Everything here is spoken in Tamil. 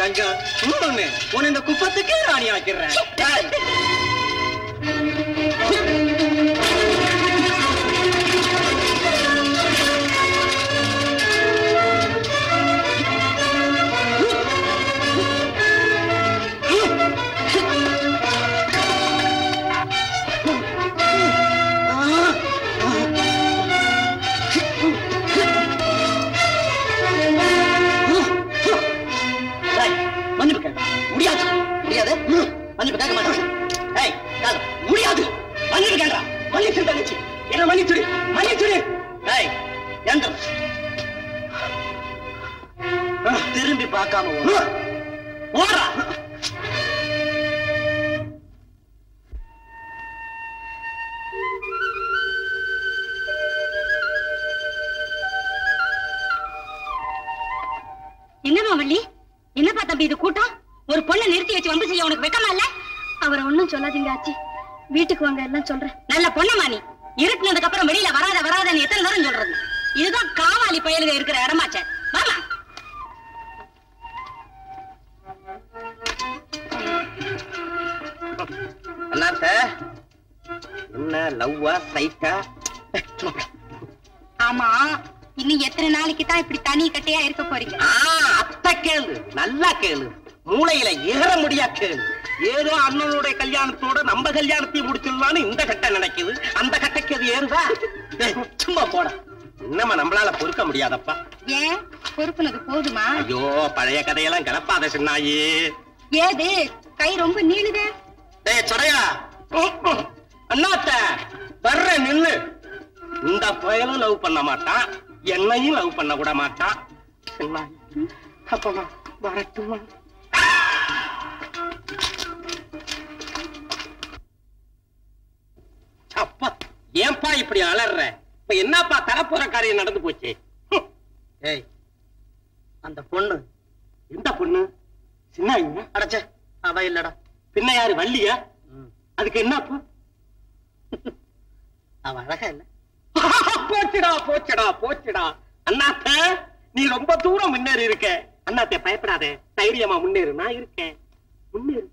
தங்கம் உன்னை இந்த குப்பத்துக்கே ராணி ஆக்கிறேன். திரும்பி பார்க்காம ஓடுறா. என்னமா வள்ளி, என்னப்பா தம்பி இது கூட்டம்? ஒரு பொண்ணை நிறுத்தி வச்சு வம்பு செய்ய உனக்கு வெக்கமா இல்ல? அவரை ஒண்ணும் சொல்லாதீங்க ஆச்சி, வீட்டுக்கு வாங்க, எல்லாம் சொல்றேன். நல்ல பொண்ணமா நீ இருட்டினதுக்கு அப்புறம் வெளியில வராதன்னு எத்தனை நேரம் சொல்றது? இதுதான் காவாலி பயலுக இருக்கிற இடமாச்சே. வாமா. என்ன லவ்வா சைட்டா? ஆமா, இன்னும் எத்தனை நாளைக்கு தான் இப்படி தனி கட்டையா இருக்க போறீங்க? அத்த கேளு, நல்லா கேளு, மூளையில ஏற முடியா கேளு. ஏதோ அண்ணனுடைய கல்யாணத்தோட நம்ம கல்யாணத்தையும் முடிச்சிடலான்னு இந்த கட்டை நினைக்குது. அந்த கட்டைக்கு அது ஏறுதா? சும்மா போட. என்னமா நம்மளால பொறுக்க முடியாதப்பா. ஏன் பொறுப்புனது போதுமா? ஐயோ, பழைய கதையெல்லாம் கிளப்பாத சின்னாயி. ஏது கை ரொம்ப நீளுதே? சடையா அண்ணாத்த வர்ற நில்லு. இந்த பயலும் லவ் பண்ண மாட்டான், என்னையும் லவ் பண்ண கூட மாட்டான். அப்ப வரட்டுமா? அப்பா ஏன்பா இப்படி அலற? இப்ப என்னப்பா தரப்போற காரியம் நடந்து போச்சு? ஏய், அந்த பொண்ணு எந்த பொண்ணு? சின்ன அடைச்ச அவ இல்லடா. பின்ன யாரு? வள்ளியா? அதுக்கு என்ன? அவ அழகா இல்ல? போச்சுடா போச்சுடா போச்சுடா. அண்ணாத்த நீ ரொம்ப தூரம் முன்னேறி இருக்க. அண்ணாத்த பயப்படாத, தைரியமா முன்னேறு. நான் இருக்கேன், முன்னேறு.